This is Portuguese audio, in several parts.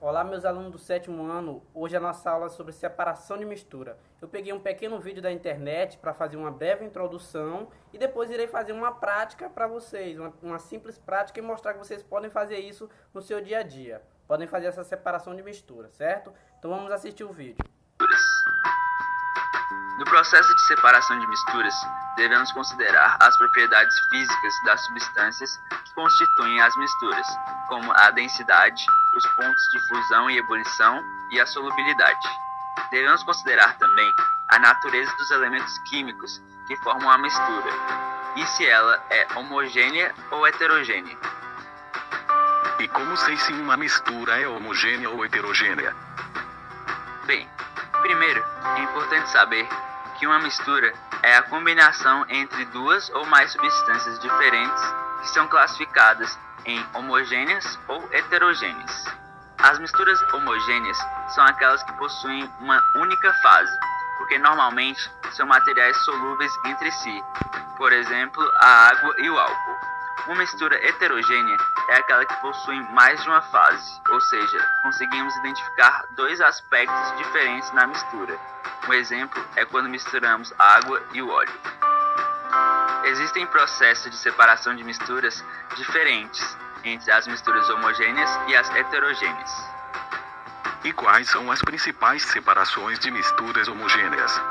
Olá, meus alunos do sétimo ano. Hoje a nossa aula é sobre separação de mistura. Eu peguei um pequeno vídeo da internet para fazer uma breve introdução e depois irei fazer uma prática para vocês, uma simples prática e mostrar que vocês podem fazer isso no seu dia a dia. Podem fazer essa separação de mistura, certo? Então vamos assistir o vídeo. No processo de separação de misturas, devemos considerar as propriedades físicas das substâncias que constituem as misturas, como a densidade, os pontos de fusão e ebulição e a solubilidade. Devemos considerar também a natureza dos elementos químicos que formam a mistura e se ela é homogênea ou heterogênea. E como sei se uma mistura é homogênea ou heterogênea? Bem, primeiro, é importante saber que uma mistura é a combinação entre duas ou mais substâncias diferentes que são classificadas em homogêneas ou heterogêneas. As misturas homogêneas são aquelas que possuem uma única fase, porque normalmente são materiais solúveis entre si, por exemplo, a água e o álcool. Uma mistura heterogênea é aquela que possui mais de uma fase, ou seja, conseguimos identificar dois aspectos diferentes na mistura. Um exemplo é quando misturamos a água e o óleo. Existem processos de separação de misturas diferentes entre as misturas homogêneas e as heterogêneas. E quais são as principais separações de misturas homogêneas?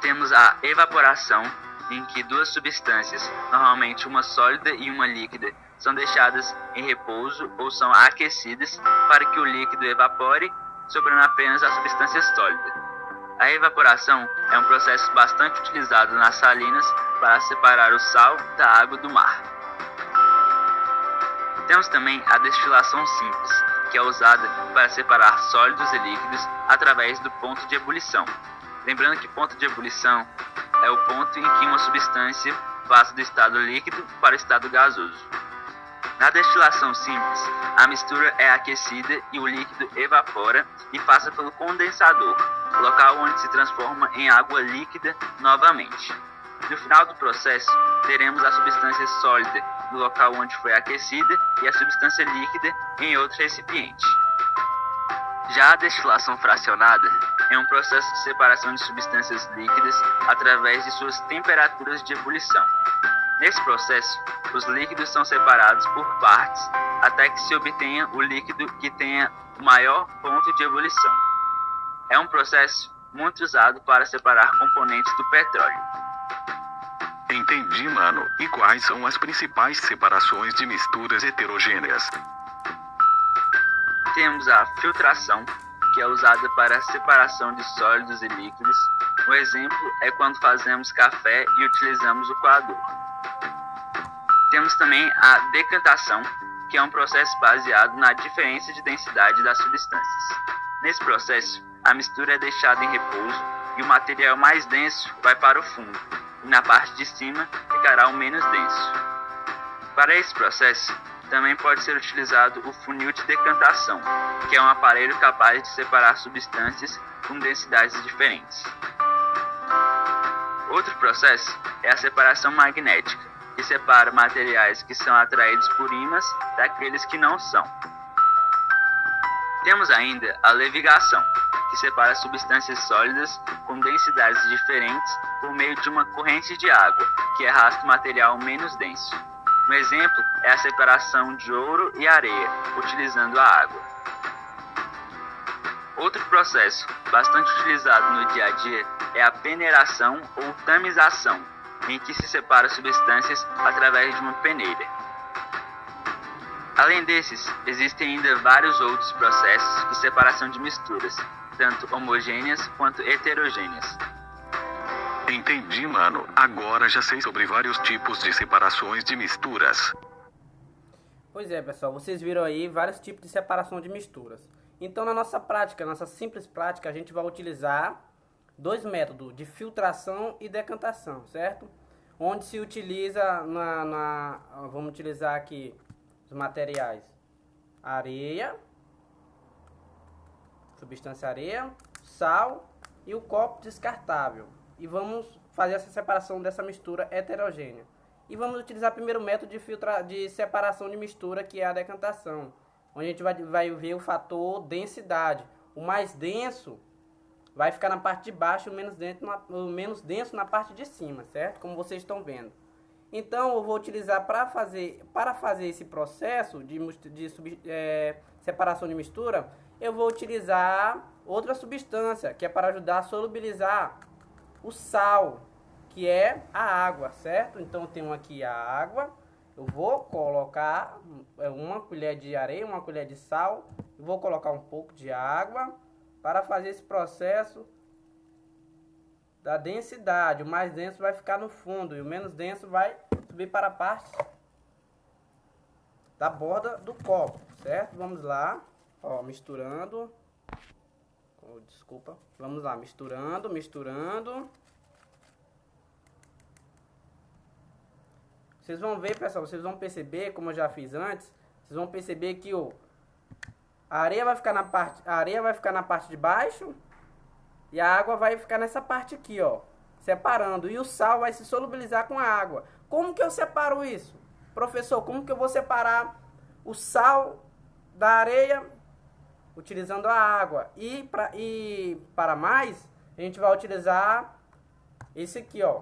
Temos a evaporação, em que duas substâncias, normalmente uma sólida e uma líquida, são deixadas em repouso ou são aquecidas para que o líquido evapore, sobrando apenas a substância sólida. A evaporação é um processo bastante utilizado nas salinas para separar o sal da água do mar. Temos também a destilação simples, que é usada para separar sólidos e líquidos através do ponto de ebulição. Lembrando que ponto de ebulição é o ponto em que uma substância passa do estado líquido para o estado gasoso. Na destilação simples, a mistura é aquecida e o líquido evapora e passa pelo condensador, local onde se transforma em água líquida novamente. No final do processo, teremos a substância sólida no local onde foi aquecida e a substância líquida em outro recipiente. Já a destilação fracionada é um processo de separação de substâncias líquidas através de suas temperaturas de ebulição. Nesse processo, os líquidos são separados por partes até que se obtenha o líquido que tenha o maior ponto de ebulição. É um processo muito usado para separar componentes do petróleo. Entendi, mano. E quais são as principais separações de misturas heterogêneas? Temos a filtração, que é usada para a separação de sólidos e líquidos. Um exemplo é quando fazemos café e utilizamos o coador. Temos também a decantação, que é um processo baseado na diferença de densidade das substâncias. Nesse processo, a mistura é deixada em repouso e o material mais denso vai para o fundo, e na parte de cima ficará o menos denso. Para esse processo, também pode ser utilizado o funil de decantação, que é um aparelho capaz de separar substâncias com densidades diferentes. Outro processo é a separação magnética, que separa materiais que são atraídos por ímãs daqueles que não são. Temos ainda a levigação, que separa substâncias sólidas com densidades diferentes por meio de uma corrente de água, que arrasta o material menos denso. Um exemplo é a separação de ouro e areia, utilizando a água. Outro processo bastante utilizado no dia a dia é a peneiração ou tamização, em que se separa substâncias através de uma peneira. Além desses, existem ainda vários outros processos de separação de misturas, tanto homogêneas quanto heterogêneas. Entendi, mano. Agora já sei sobre vários tipos de separações de misturas. Pois é, pessoal, vocês viram aí vários tipos de separação de misturas. Então, na nossa prática, nossa simples prática, a gente vai utilizar dois métodos de filtração e decantação, certo? Onde se utiliza, vamos utilizar aqui os materiais areia, substância areia, sal e o copo descartável. E vamos fazer essa separação dessa mistura heterogênea. E vamos utilizar o primeiro método de separação de mistura, que é a decantação, onde a gente vai ver o fator densidade. O mais denso vai ficar na parte de baixo e o menos denso na parte de cima, certo? Como vocês estão vendo. Então, eu vou utilizar para fazer esse processo de separação de mistura, eu vou utilizar outra substância, que é para ajudar a solubilizar o sal, que é a água, certo? Então, eu tenho aqui a água, eu vou colocar uma colher de areia, uma colher de sal, eu vou colocar um pouco de água para fazer esse processo da densidade. O mais denso vai ficar no fundo e o menos denso vai subir para a parte da borda do copo, certo? Vamos lá, ó, misturando. Oh, desculpa. Vamos lá, misturando. Vocês vão ver, pessoal, vocês vão perceber, como eu já fiz antes, vocês vão perceber que a areia vai ficar na parte de baixo e a água vai ficar nessa parte aqui, ó, separando. E o sal vai se solubilizar com a água. Como que eu separo isso? Professor, como que eu vou separar o sal da areia utilizando a água? E para mais, a gente vai utilizar esse aqui, ó,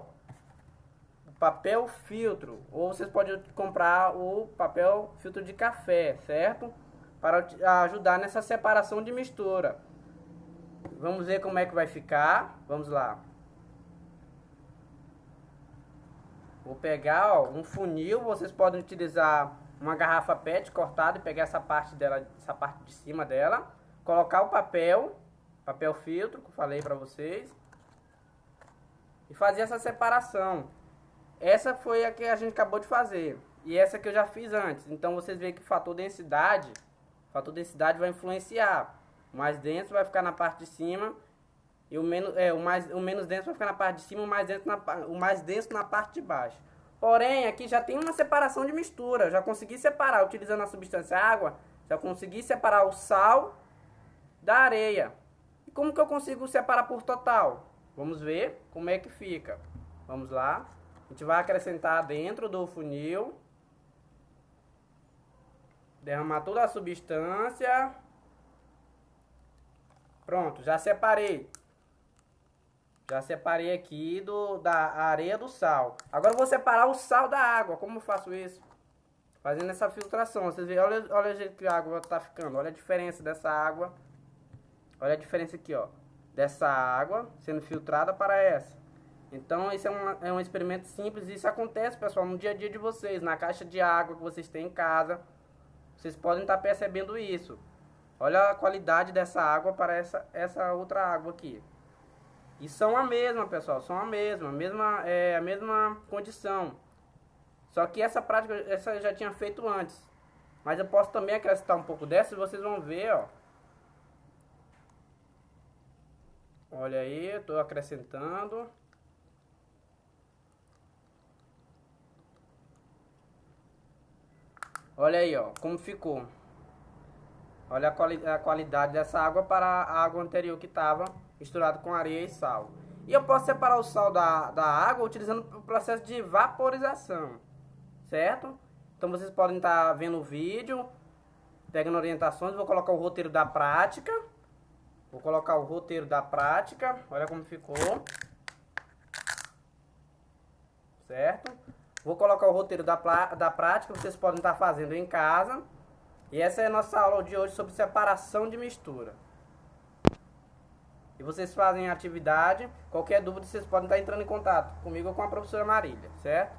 o papel filtro. Ou vocês podem comprar o papel filtro de café, certo? Para ajudar nessa separação de mistura. Vamos ver como é que vai ficar. Vamos lá. Vou pegar, ó, um funil. Vocês podem utilizar uma garrafa PET cortada e pegar essa parte dela, essa parte de cima dela. Colocar o papel filtro, que eu falei para vocês. E fazer essa separação. Essa foi a que a gente acabou de fazer. E essa que eu já fiz antes. Então vocês veem que o fator densidade vai influenciar. O mais denso vai ficar na parte de cima e o menos denso vai ficar na parte de cima, o mais denso na parte de baixo. Porém, aqui já tem uma separação de mistura. Já consegui separar, utilizando a substância água, já consegui separar o sal da areia. E como que eu consigo separar por total? Vamos ver como é que fica. Vamos lá. A gente vai acrescentar dentro do funil. Derramar toda a substância. Pronto, já separei. Já separei aqui da areia do sal. Agora eu vou separar o sal da água. Como eu faço isso? Fazendo essa filtração. Vocês veem, olha o jeito que a água está ficando. Olha a diferença dessa água. Olha a diferença aqui, ó. Dessa água sendo filtrada para essa. Então, isso é um experimento simples. Isso acontece, pessoal, no dia a dia de vocês. Na caixa de água que vocês têm em casa. Vocês podem estar percebendo isso. Olha a qualidade dessa água para essa outra água aqui. E são a mesma, pessoal. São a mesma condição. Só que essa prática eu já tinha feito antes. Mas eu posso também acrescentar um pouco dessa e vocês vão ver, ó. Olha aí, eu estou acrescentando. Olha aí, ó, como ficou. Olha a qualidade dessa água para a água anterior que estava misturado com areia e sal. E eu posso separar o sal da água utilizando o processo de vaporização, certo? Então vocês podem estar vendo o vídeo, pegando orientações. Vou colocar o roteiro da prática. Olha como ficou. Certo? Vou colocar o roteiro da prática, vocês podem estar fazendo em casa. E essa é a nossa aula de hoje sobre separação de mistura. E vocês fazem a atividade. Qualquer dúvida, vocês podem estar entrando em contato comigo ou com a professora Marília, certo?